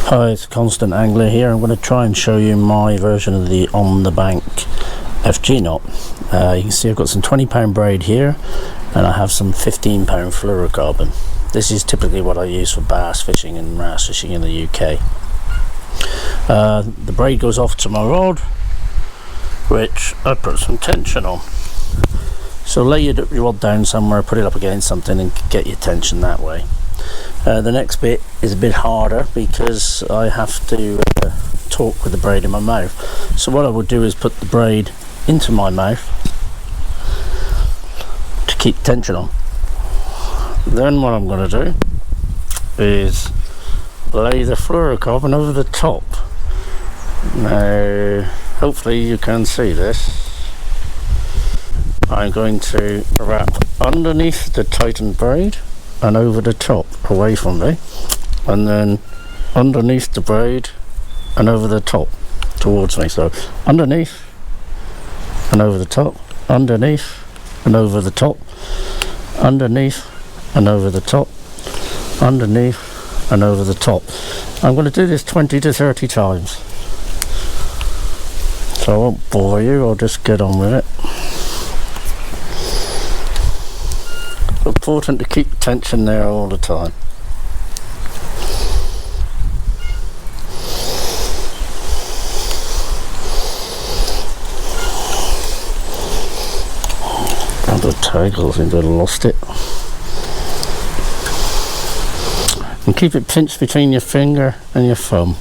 Hi, it's Constant Angler here. I'm going to try and show you my version of the on the bank FG knot. You can see I've got some 20-pound braid here and I have some 15-pound fluorocarbon. This is typically what I use for bass fishing and wrasse fishing in the UK. The braid goes off to my rod, which I put some tension on. So lay your rod down somewhere, put it up against something and get your tension that way. The next bit is a bit harder because I have to talk with the braid in my mouth. So what I would do is put the braid into my mouth to keep tension on. Then what I'm going to do is lay the fluorocarbon over the top. Now hopefully you can see this. I'm going to wrap underneath the tightened braid and over the top away from me, and then underneath the braid and over the top towards me. So underneath and over the top, underneath and over the top, underneath and over the top, underneath and over the top. I'm going to do this 20 to 30 times, so I won't bore you, I'll just get on with it. Important to keep tension there all the time. And the tag, I think I lost it. And keep it pinched between your finger and your thumb.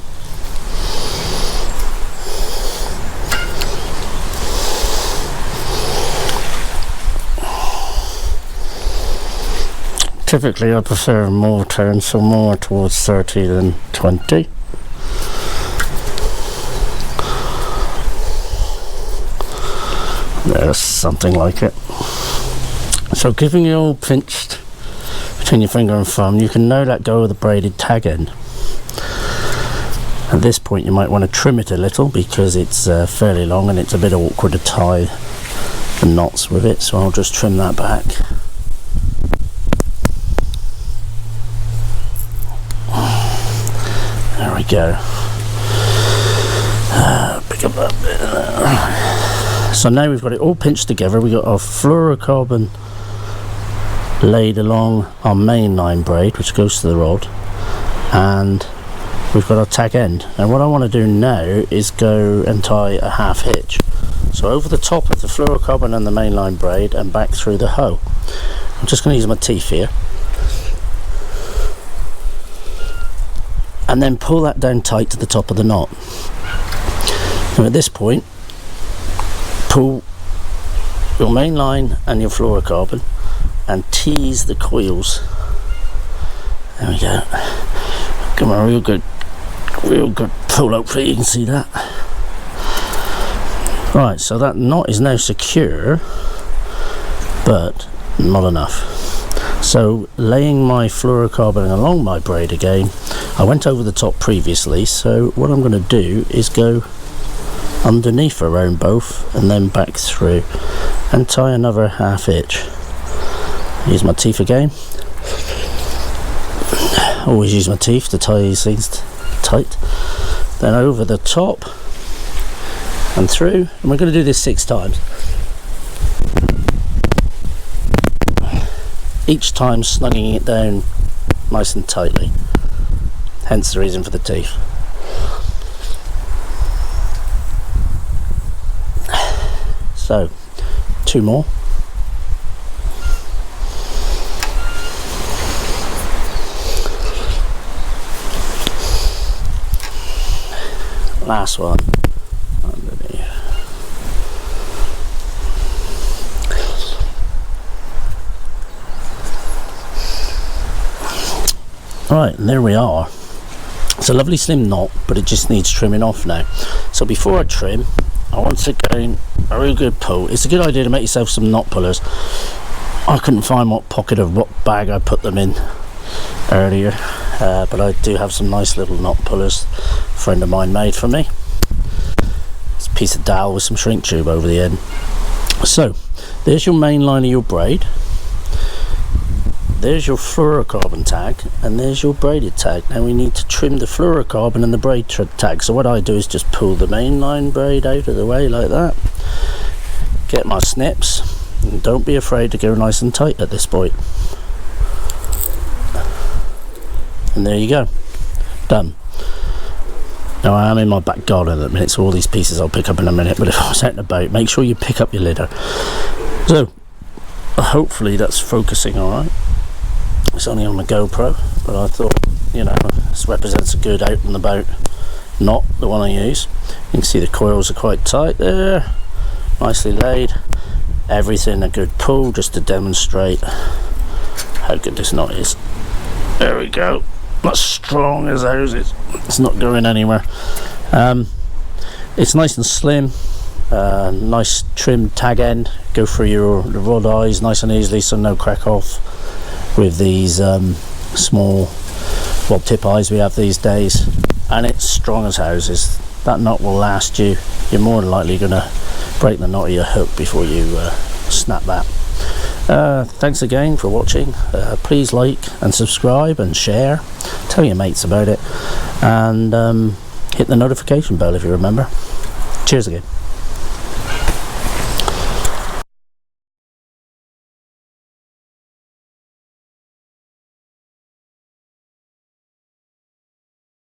Typically I prefer more turns, so more towards 30 than 20. There's something like it. So keeping it all pinched between your finger and thumb, you can now let go of the braided tag end. At this point you might want to trim it a little because it's fairly long and it's a bit awkward to tie the knots with it, so I'll just trim that back. There we go. Pick up that bit there. So now we've got it all pinched together. We've got our fluorocarbon laid along our main line braid, which goes to the rod, and we've got our tag end. And what I want to do now is go and tie a half hitch. So over the top of the fluorocarbon and the main line braid and back through the hoe. I'm just going to use my teeth here. And then pull that down tight to the top of the knot. And at this point, pull your main line and your fluorocarbon and tease the coils. There we go. Give them a real good pull. Hopefully you can see that. Right, so that knot is now secure, but not enough. So laying my fluorocarbon along my braid again, I went over the top previously, so what I'm going to do is go underneath around both and then back through and tie another half hitch. Use my teeth again. Always use my teeth to tie these things tight. Then over the top and through, and we're going to do this 6 times. Each time snugging it down nice and tightly. Hence the reason for the teeth. So, 2 more. Last one. Underneath. Right, and there we are. It's a lovely slim knot, but it just needs trimming off now. So before I trim, I want to go in a real good pull. It's a good idea to make yourself some knot pullers. I couldn't find what pocket of what bag I put them in earlier, but I do have some nice little knot pullers a friend of mine made for me. It's a piece of dowel with some shrink tube over the end. So there's your main line of your braid. there's your fluorocarbon tag and there's your braided tag. Now we need to trim the fluorocarbon and the braid tag. So what I do is just pull the main line braid out of the way like that, get my snips, and don't be afraid to go nice and tight at this point. And there you go, done. Now I am in my back garden at the minute, so all these pieces I'll pick up in a minute, but if I was out and about, make sure you pick up your leader. So hopefully that's focusing alright. It's only on my GoPro, but I thought, you know, this represents a good out and about knot, the one I use. You can see the coils are quite tight there, nicely laid. Everything a good pull, just to demonstrate how good this knot is. There we go. Not strong as houses. It's not going anywhere. It's nice and slim. Nice trimmed tag end. Go through the rod eyes nice and easily, so no crack off with these small bob tip eyes we have these days. And it's strong as houses. That knot will last you. You're more than likely going to break the knot of your hook before you snap that. Thanks again for watching. Please like and subscribe and share. Tell your mates about it, and hit the notification bell if you remember. Cheers again.